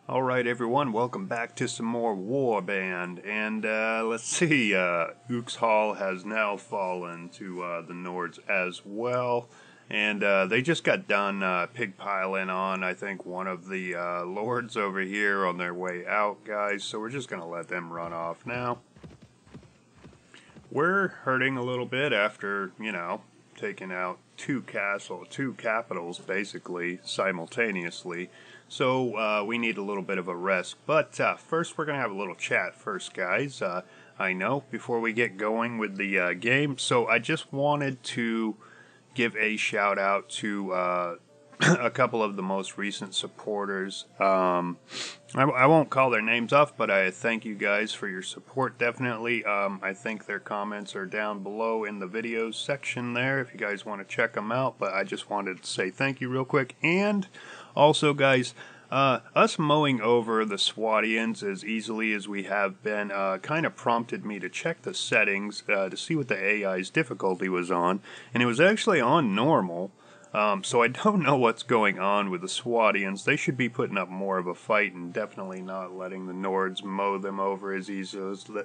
Alright everyone, welcome back to some more Warband, and let's see, Hall has now fallen to the Nords as well, and they just got done pigpiling on, I think, one of the Lords over here on their way out, guys, so we're just going to let them run off now. We're hurting a little bit after, taking out two capitals, basically, simultaneously. So we need a little bit of a rest. But first we're going to have a little chat first, guys. I know, before we get going with the game. So I just wanted to give a shout out to a couple of the most recent supporters. I won't call their names off, but I thank you guys for your support, definitely. I think their comments are down below in the videos section there if you guys want to check them out. But I just wanted to say thank you real quick. And also, guys, us mowing over the Swadians as easily as we have been kind of prompted me to check the settings to see what the AI's difficulty was on. And it was actually on normal. So I don't know what's going on with the Swadians. They should be putting up more of a fight and definitely not letting the Nords mow them over as easily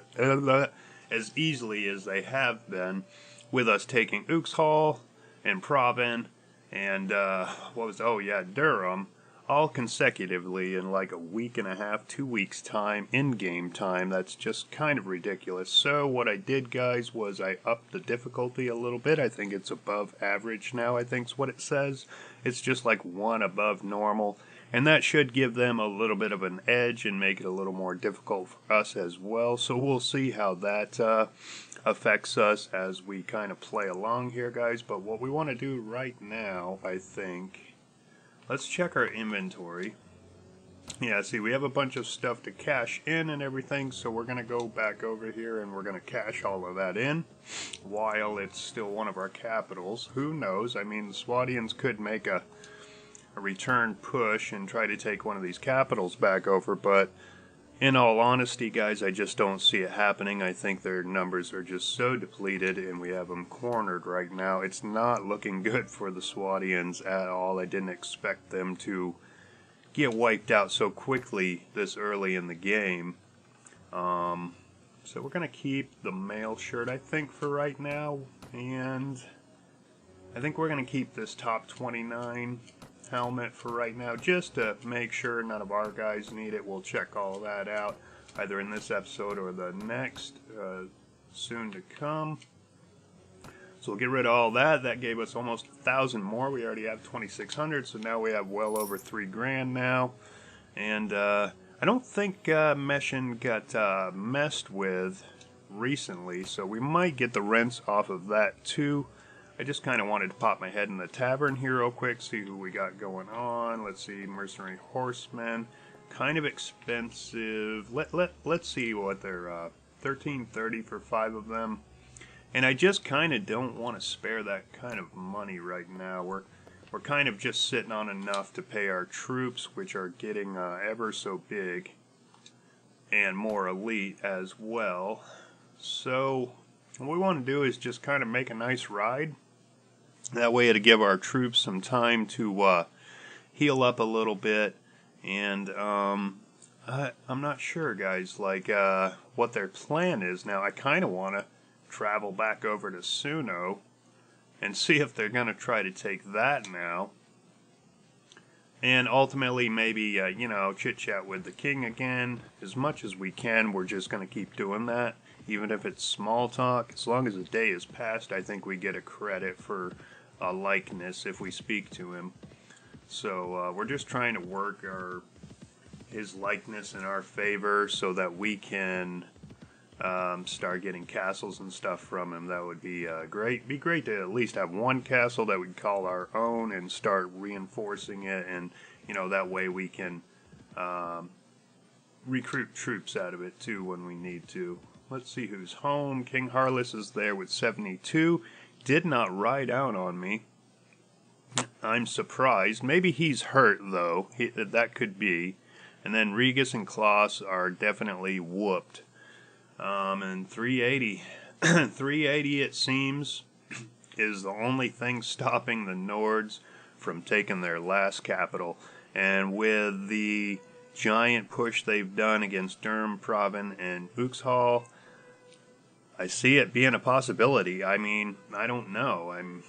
as they have been, with us taking Hall and Proven and Durham, all consecutively in like a week and a half, 2 weeks time, in-game time. That's just kind of ridiculous. So what I did, guys, was I upped the difficulty a little bit. I think it's above average now, I think's what it says. It's just like one above normal, and that should give them a little bit of an edge and make it a little more difficult for us as well. So we'll see how that affects us as we kind of play along here, guys. But what we want to do right now, I think, let's check our inventory. Yeah, see, we have a bunch of stuff to cash in and everything, so we're going to go back over here and we're going to cash all of that in while it's still one of our capitals. Who knows? I mean, the Swadians could make a return push and try to take one of these capitals back over, but in all honesty, guys, I just don't see it happening. I think their numbers are just so depleted, and we have them cornered right now. It's not looking good for the Swadians at all. I didn't expect them to get wiped out so quickly this early in the game. So we're going to keep the mail shirt, I think, for right now. And I think we're going to keep this top 29 helmet for right now, just to make sure none of our guys need it. We'll check all that out either in this episode or the next, soon to come. So we'll get rid of all that. That gave us almost 1,000 more. We already have 2,600, so now we have well over 3 grand now. And I don't think Meshin got messed with recently, so we might get the rents off of that too. I just kind of wanted to pop my head in the tavern here real quick, see who we got going on. Let's see, Mercenary Horsemen, kind of expensive. Let's see what they're, 1330 for 5 of them. And I just kind of don't want to spare that kind of money right now. We're kind of just sitting on enough to pay our troops, which are getting ever so big and more elite as well. So what we want to do is just kind of make a nice ride. That way it'll give our troops some time to heal up a little bit. And I'm not sure, guys, like what their plan is now. I kind of want to travel back over to Suno and see if they're going to try to take that now. And ultimately maybe, chit-chat with the king again. As much as we can, we're just going to keep doing that. Even if it's small talk, as long as a day has passed, I think we get a credit for a likeness if we speak to him. So we're just trying to work his likeness in our favor so that we can start getting castles and stuff from him. That would be great. Be great to at least have one castle that we'd call our own and start reinforcing it, and that way we can recruit troops out of it too when we need to. Let's see who's home. King Harless is there with 72. Did not ride out on me. I'm surprised. Maybe he's hurt, though. That could be. And then Regis and Klaus are definitely whooped. And 380. 380, it seems, is the only thing stopping the Nords from taking their last capital. And with the giant push they've done against Durham, Proven, and Uxhall, I see it being a possibility. I mean, I don't know. I'm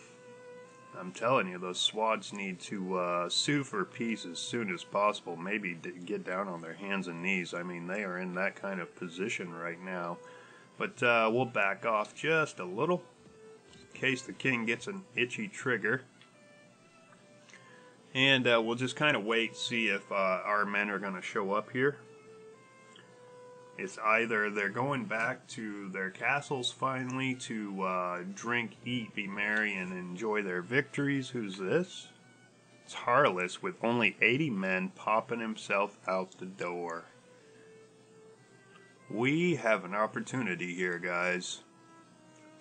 telling you, those swads need to sue for peace as soon as possible. Maybe get down on their hands and knees. I mean, they are in that kind of position right now. But we'll back off just a little in case the king gets an itchy trigger. And we'll just kind of wait, see if our men are going to show up here. It's either they're going back to their castles finally to drink, eat, be merry, and enjoy their victories. Who's this? It's Harless with only 80 men popping himself out the door. We have an opportunity here, guys,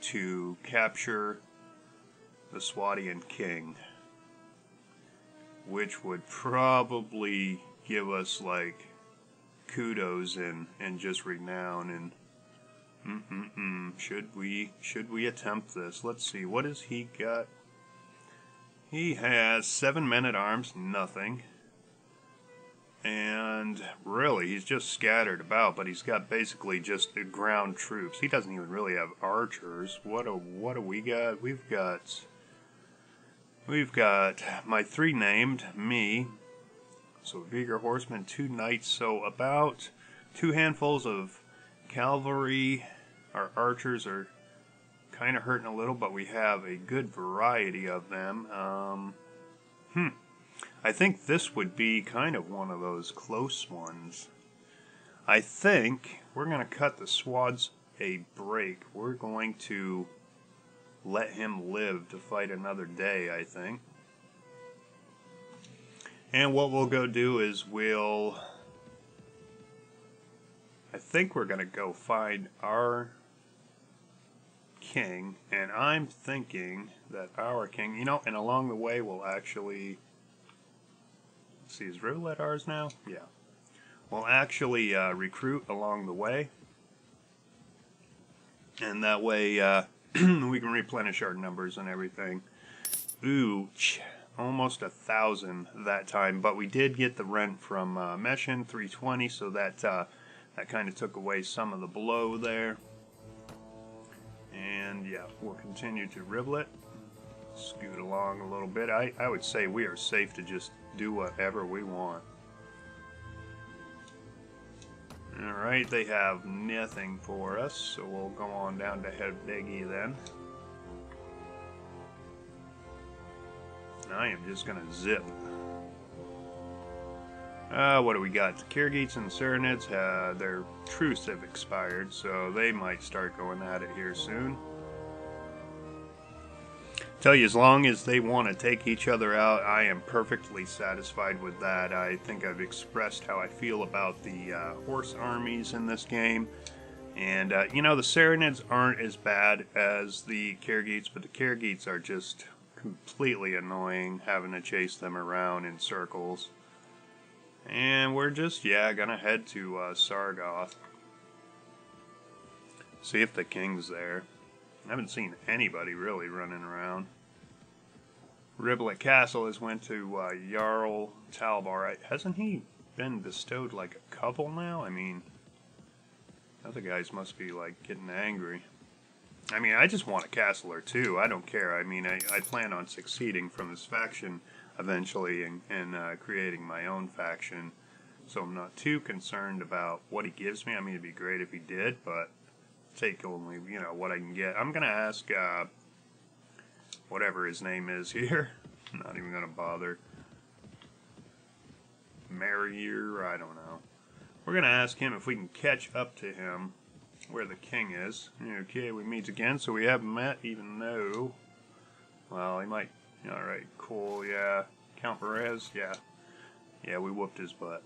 to capture the Swadian king, which would probably give us, like, kudos and just renown. And should we attempt this? Let's see, what has he got? He has 7 men at arms, nothing. And really, he's just scattered about, but he's got basically just the ground troops. He doesn't even really have archers. What do we got? We've got my 3 named, me. So Vigor horsemen, 2 knights, so about 2 handfuls of cavalry. Our archers are kind of hurting a little, but we have a good variety of them. I think this would be kind of one of those close ones. I think we're going to cut the Swads a break. We're going to let him live to fight another day, I think. And what we'll go do is I think we're going to go find our king. And I'm thinking that our king, and along the way we'll actually... See, is Roulette ours now? Yeah. We'll actually recruit along the way. And that way we can replenish our numbers and everything. Ooch. Almost 1,000 that time. But we did get the rent from Meshin, 320, so that kind of took away some of the blow there. And yeah, we'll continue to rivet. Scoot along a little bit. I would say we are safe to just do whatever we want. Alright, they have nothing for us, so we'll go on down to Hevdegi then. I am just gonna zip. What do we got? The Kyrgyz and Saranids, their truce have expired, so they might start going at it here soon. Tell you, as long as they want to take each other out, I am perfectly satisfied with that. I think I've expressed how I feel about the horse armies in this game. And, the Saranids aren't as bad as the Kyrgyz, but the Kyrgyz are just completely annoying, having to chase them around in circles. And we're just, gonna head to Sargoth. See if the king's there. I haven't seen anybody really running around. Riblet Castle has went to Jarl Talbar. Hasn't he been bestowed like a couple now? I mean, other guys must be like getting angry. I mean, I just want a castle or 2. I don't care. I mean, I plan on succeeding from this faction eventually and creating my own faction. So I'm not too concerned about what he gives me. I mean, it'd be great if he did, but take only, what I can get. I'm going to ask, whatever his name is here. I'm not even going to bother. Marrier, I don't know. We're going to ask him if we can catch up to him where the king is. Okay, we meet again, so we haven't met, even though, well, he might, alright, cool, yeah. Count Perez, yeah. Yeah, we whooped his butt.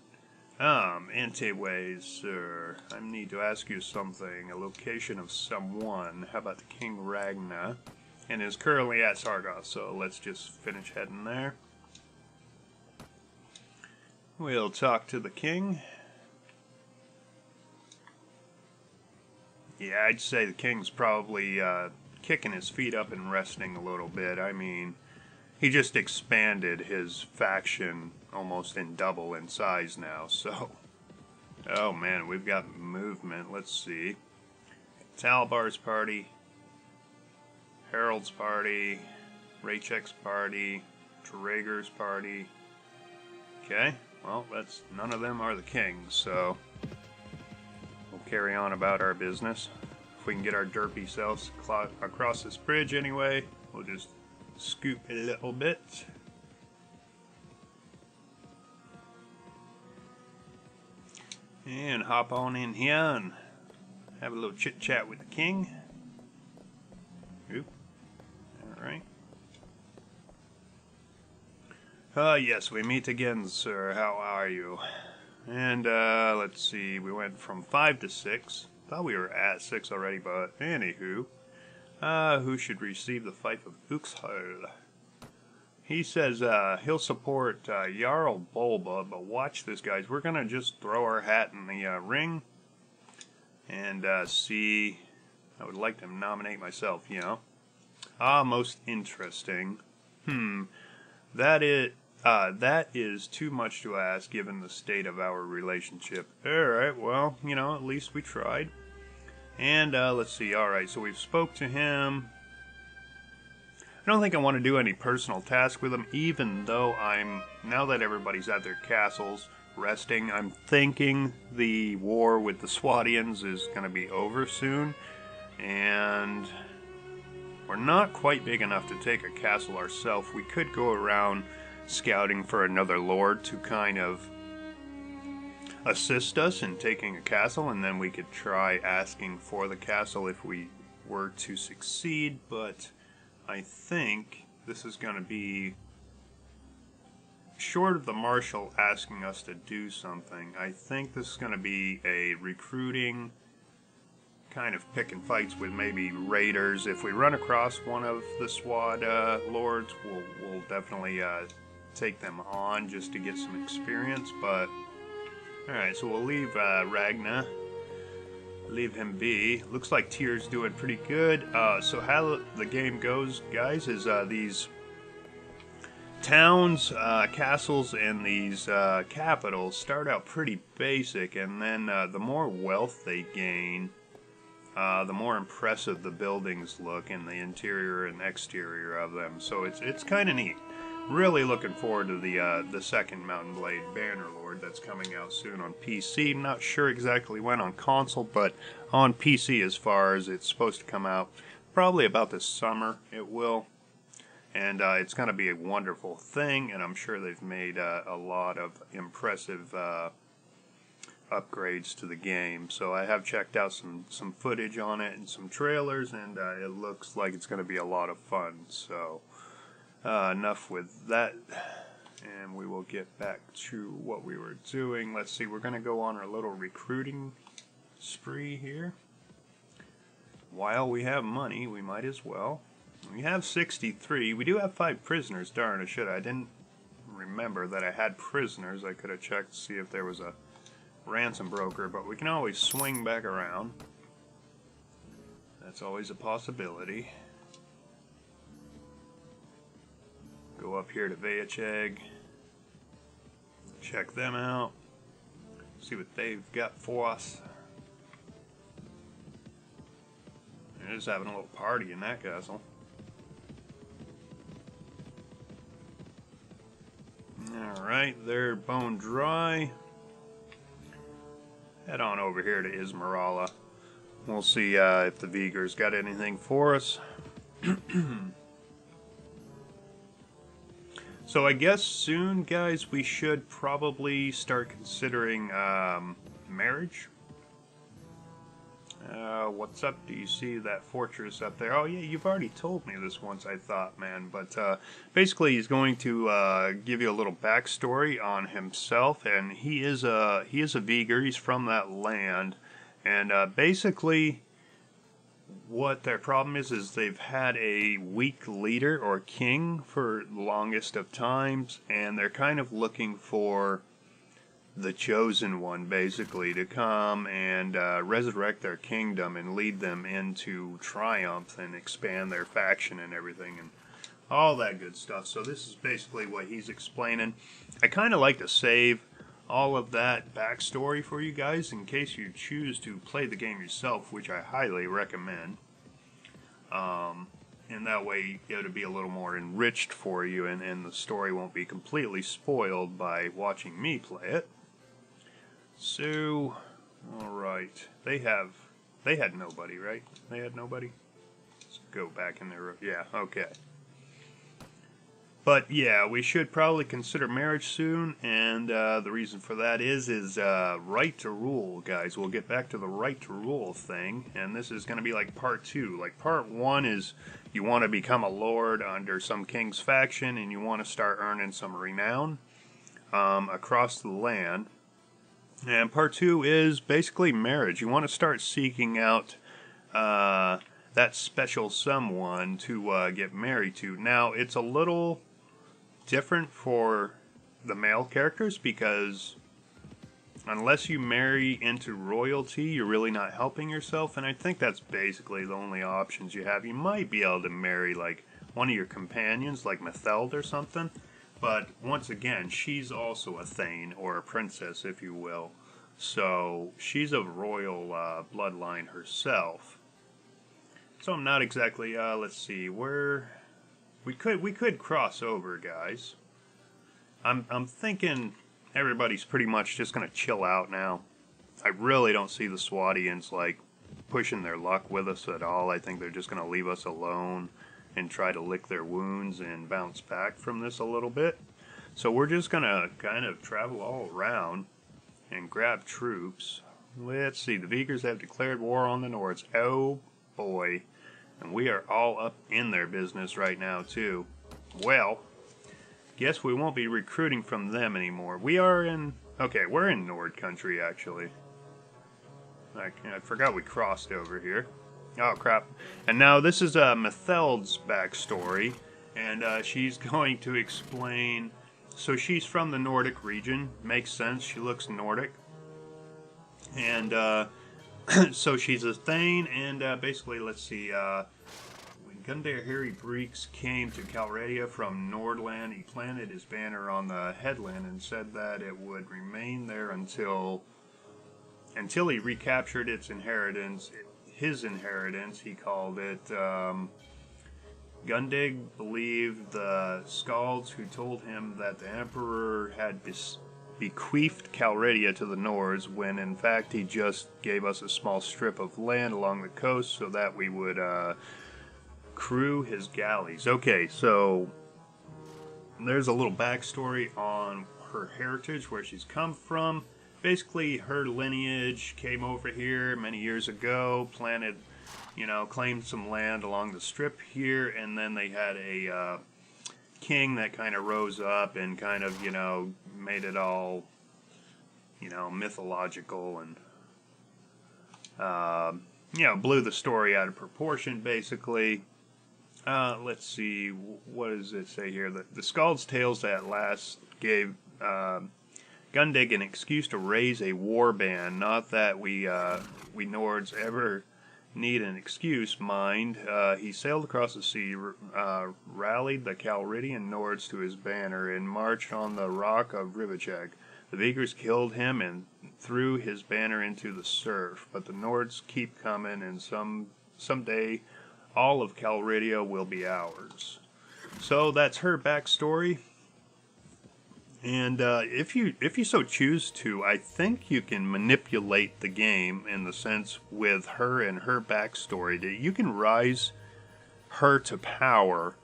Anteways, sir. I need to ask you something. A location of someone. How about the King Ragna? And is currently at Sargoth, so let's just finish heading there. We'll talk to the king. Yeah, I'd say the king's probably kicking his feet up and resting a little bit. I mean, he just expanded his faction almost in double in size now, so... Oh man, we've got movement. Let's see. Talbar's party, Harold's party, Raychek's party, Traeger's party. Okay, well, that's none of them are the kings, so we'll carry on about our business. If we can get our derpy selves across this bridge anyway, we'll just scoop a little bit. And hop on in here and have a little chit chat with the king. Oop. Alright. Yes, we meet again, sir. How are you? And, let's see, we went from 5 to 6. Thought we were at 6 already, but anywho. Who should receive the fief of Uxhal? He says he'll support Jarl Bulba, but watch this, guys. We're going to just throw our hat in the ring and see. I would like to nominate myself, you know. Most interesting. That is too much to ask given the state of our relationship. Alright, well, you know, at least we tried. And let's see, alright, so we've spoke to him. I don't think I want to do any personal task with him, even though now that everybody's at their castles resting, I'm thinking the war with the Swadians is going to be over soon, and we're not quite big enough to take a castle ourselves. We could go around scouting for another lord to kind of assist us in taking a castle, and then we could try asking for the castle if we were to succeed, but I think this is going to be, short of the marshal asking us to do something, I think this is going to be a recruiting kind of pick and fights with maybe raiders. If we run across one of the Swad lords, we'll definitely take them on just to get some experience. But alright, so we'll leave Ragnar. Leave him be. Looks like Tyr's doing pretty good. So how the game goes, guys, is these towns, castles, and these capitals start out pretty basic, and then the more wealth they gain, the more impressive the buildings look in the interior and exterior of them. So it's kind of neat. Really looking forward to the second Mountain Blade Bannerlord that's coming out soon on PC. Not sure exactly when on console, but on PC as far as it's supposed to come out. Probably about this summer it will. And it's going to be a wonderful thing, and I'm sure they've made a lot of impressive upgrades to the game. So I have checked out some footage on it and some trailers, and it looks like it's going to be a lot of fun. So enough with that, and we will get back to what we were doing. Let's see, we're going to go on our little recruiting spree here. While we have money, we might as well. We have 63. We do have 5 prisoners. Darn, I didn't remember that I had prisoners. I could have checked to see if there was a ransom broker, but we can always swing back around. That's always a possibility. Go up here to Vayacheg, check them out, see what they've got for us. They're just having a little party in that castle. Alright, they're bone dry. Head on over here to Ismarala. We'll see if the Vigor's got anything for us. So I guess soon, guys, we should probably start considering marriage. What's up? Do you see that fortress up there? Oh yeah, you've already told me this once, I thought, man. But basically, he's going to give you a little backstory on himself, and he is a Vigor. He's from that land, and basically, what their problem is they've had a weak leader or king for the longest of times, and they're kind of looking for the chosen one, basically, to come and resurrect their kingdom and lead them into triumph and expand their faction and everything. And all that good stuff. So this is basically what he's explaining. I kind of like to save all of that backstory for you guys in case you choose to play the game yourself, which I highly recommend. And that way it'll be a little more enriched for you, and the story won't be completely spoiled by watching me play it. So, alright. They had nobody, right? They had nobody? Let's go back in there. Yeah, okay. But yeah, we should probably consider marriage soon, and the reason for that is right to rule, guys. We'll get back to the right to rule thing, and this is going to be like part 2. Like part 1 is you want to become a lord under some king's faction, and you want to start earning some renown across the land. And part 2 is basically marriage. You want to start seeking out that special someone to get married to. Now, it's a little different for the male characters because unless you marry into royalty, you're really not helping yourself, and I think that's basically the only options you have. You might be able to marry like one of your companions, like Metheld or something, but once again, she's also a Thane or a princess, if you will, so she's of royal bloodline herself. So I'm not exactly, let's see, where we could cross over, guys. I'm thinking everybody's pretty much just gonna chill out now. I really don't see the Swadians like pushing their luck with us at all. I think they're just gonna leave us alone and try to lick their wounds and bounce back from this a little bit. So we're just gonna kind of travel all around and grab troops. Let's see, the Vigors have declared war on the Nords. Oh boy. And we are all up in their business right now, too. Well, guess we won't be recruiting from them anymore. We are in... Okay, we're in Nord country, actually. I forgot we crossed over here. Oh, crap. And now this is Metheld's backstory. And she's going to explain... So she's from the Nordic region. Makes sense. She looks Nordic. And... so she's a Thane, and basically, let's see, when Gundir Harry Breeks came to Calradia from Nordland, he planted his banner on the headland and said that it would remain there until he recaptured its inheritance, his inheritance, he called it. Gundig believed the Skalds who told him that the Emperor had bequeathed Calradia to the Nords, when in fact he just gave us a small strip of land along the coast so that we would crew his galleys. Okay, so there's a little backstory on her heritage, where she's come from. Basically, her lineage came over here many years ago, planted, claimed some land along the strip here, and then they had a king that kind of rose up and kind of, made it all, mythological and, blew the story out of proportion, basically. Let's see, what does it say here? The Skald's Tales at last gave Gundig an excuse to raise a warband. Not that we Nords ever need an excuse, mind. He sailed across the sea, rallied the Calridian Nords to his banner, and marched on the rock of Rivachek. The Vigors killed him and threw his banner into the surf, but the Nords keep coming, and someday all of Calridia will be ours. So that's her backstory. And if you so choose to, I think you can manipulate the game in the sense with her and her backstory that you can rise her to power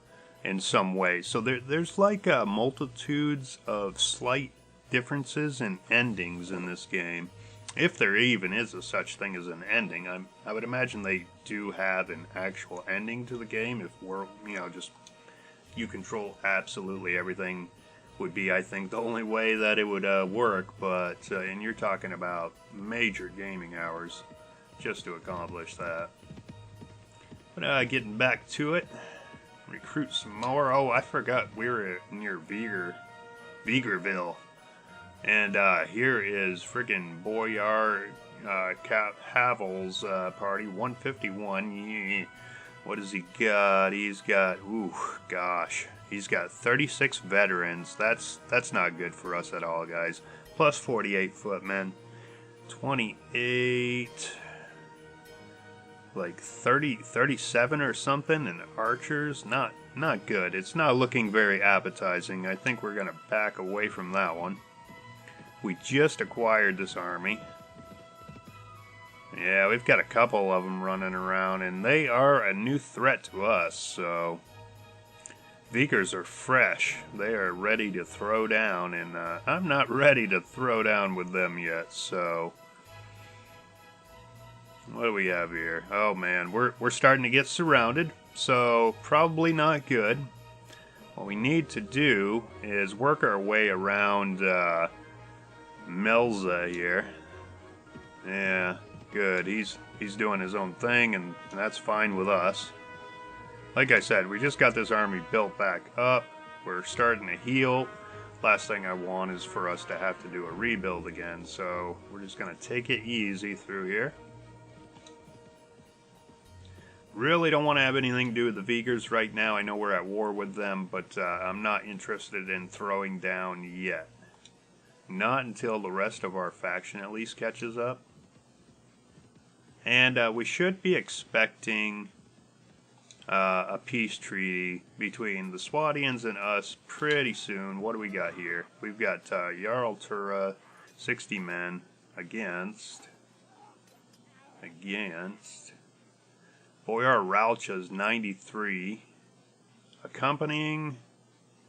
in some way. So there's like multitudes of slight differences and endings in this game. If there even is a such thing as an ending, I would imagine they do have an actual ending to the game. If we're, just you control absolutely everything, would be, I think, the only way that it would work. But and you're talking about major gaming hours just to accomplish that. But getting back to it, recruit some more. Oh, I forgot we were near Vigorville. And here is freaking Boyar Havel's party, 151. What does he got? He's got, ooh, gosh. He's got 36 veterans. That's not good for us at all, guys. Plus 48 footmen. 28, like 37 or something, and archers. Not good. It's not looking very appetizing. I think we're gonna back away from that one. We just acquired this army. Yeah, we've got a couple of them running around, and they are a new threat to us, so... Vikers are fresh. They are ready to throw down, and I'm not ready to throw down with them yet, so... What do we have here? Oh man, we're starting to get surrounded, so probably not good. What we need to do is work our way around Melza here. Yeah, good. He's doing his own thing, and that's fine with us. Like I said, we just got this army built back up. We're starting to heal. Last thing I want is for us to have to do a rebuild again, so we're just going to take it easy through here. Really don't want to have anything to do with the Vikers right now. I know we're at war with them, but I'm not interested in throwing down yet. Not until the rest of our faction at least catches up. And we should be expecting a peace treaty between the Swadians and us pretty soon. What do we got here? We've got Jarl Tura, 60 men against Boyar Raucha's 93. Accompanying,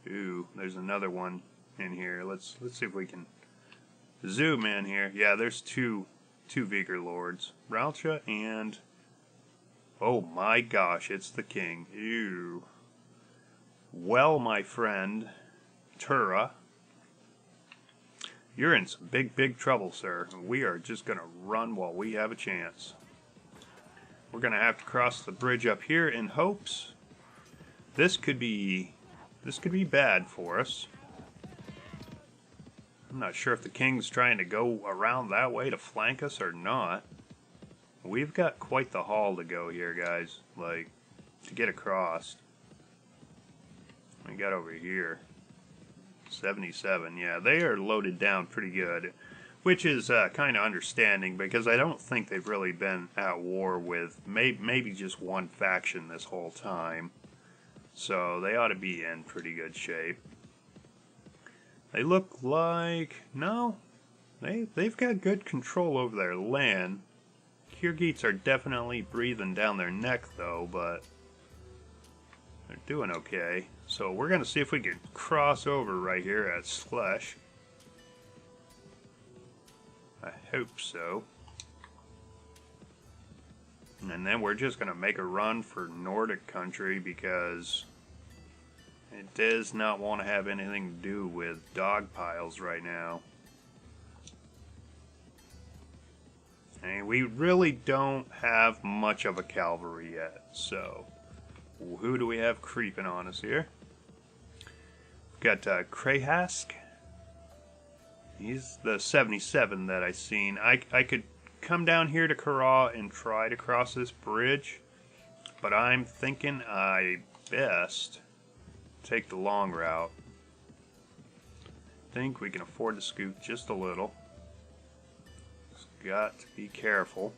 ooh, there's another one in here. Let's see if we can zoom in here. Yeah, there's two Viker lords, Raucha and, oh my gosh, it's the king. Ew. Well, my friend, Tura, you're in some big trouble, sir. We are just gonna run while we have a chance. We're gonna have to cross the bridge up here in hopes. This could be bad for us. I'm not sure if the king's trying to go around that way to flank us or not. We've got quite the haul to go here, guys. Like, to get across. We got over here. 77, yeah, they are loaded down pretty good. Which is kind of understanding, because I don't think they've really been at war with maybe just one faction this whole time. So they ought to be in pretty good shape. They look like... no, they've got good control over their land. Kyrgyz are definitely breathing down their neck, though, but they're doing okay. So we're going to see if we can cross over right here at Slesh. I hope so. And then we're just going to make a run for Nordic country, because it does not want to have anything to do with dog piles right now. And we really don't have much of a cavalry yet, so who do we have creeping on us here? We've got Krahask. He's the 77 that I seen. I could come down here to Kara and try to cross this bridge, but I'm thinking I best take the long route. I think we can afford to scoot just a little. Just got to be careful.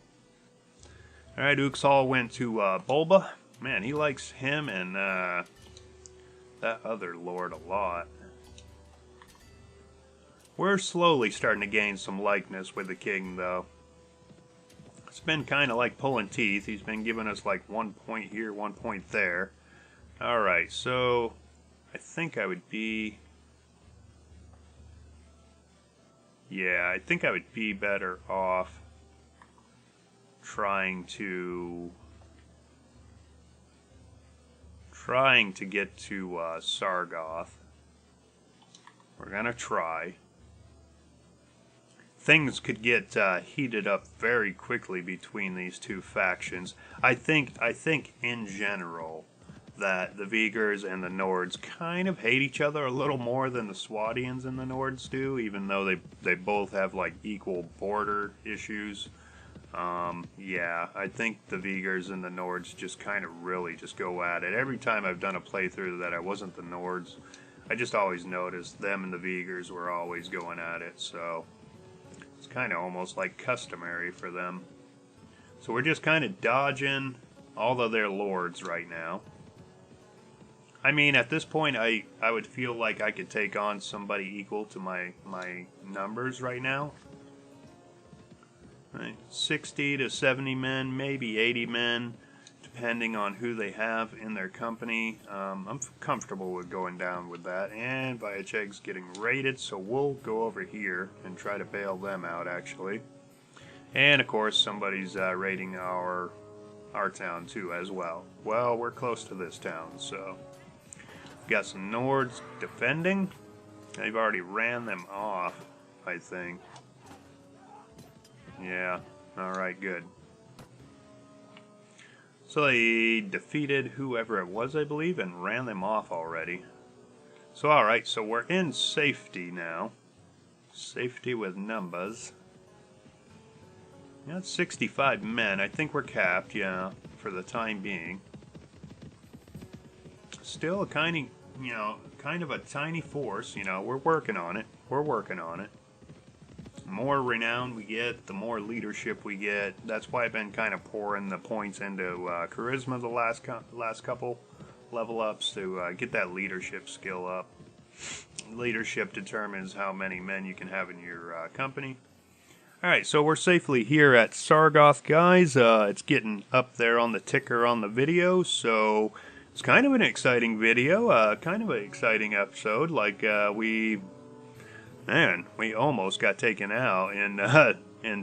Alright, Uxal went to Bulba. Man, he likes him and that other lord a lot. We're slowly starting to gain some likeness with the king, though. It's been kind of like pulling teeth. He's been giving us like 1 point here, 1 point there. Alright, so I think I would be... yeah, I think I would be better off trying to get to Sargoth. We're gonna try. Things could get heated up very quickly between these two factions. I think in general that the Vigors and the Nords kind of hate each other a little more than the Swadians and the Nords do, even though they both have like equal border issues. Yeah, I think the Vigors and the Nords just kind of really just go at it. Every time I've done a playthrough that I wasn't the Nords, I just always noticed them and the Vigors were always going at it, so it's kind of almost like customary for them. So we're just kind of dodging all of their lords right now. I mean, at this point, I would feel like I could take on somebody equal to my numbers right now. Right, 60 to 70 men, maybe 80 men, depending on who they have in their company. I'm comfortable with going down with that. And Viacheg's getting raided, so we'll go over here and try to bail them out, actually. And, of course, somebody's raiding our town, too, as well. Well, we're close to this town, so... Got some Nords defending. They've already ran them off, I think. Yeah, alright, good. So they defeated whoever it was, I believe, and ran them off already. So alright, so we're in safety now. Safety with numbers. Yeah, it's 65 men. I think we're capped, yeah, for the time being. Still a kind of a tiny force, we're working on it. We're working on it. The more renown we get, the more leadership we get. That's why I've been kind of pouring the points into charisma the last couple level ups to get that leadership skill up. Leadership determines how many men you can have in your company. Alright, so we're safely here at Sargoth, guys. It's getting up there on the ticker on the video, so it's kind of an exciting video, kind of an exciting episode. Like, we almost got taken out in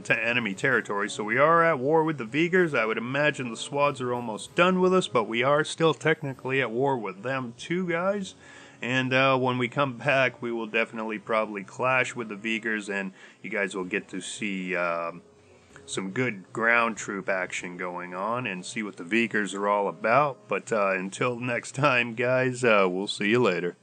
enemy territory. So we are at war with the Vigors. I would imagine the Swads are almost done with us, but we are still technically at war with them too, guys. And when we come back, we will definitely probably clash with the Vigors, and you guys will get to see some good ground troop action going on and see what the Vigors are all about. But until next time, guys, we'll see you later.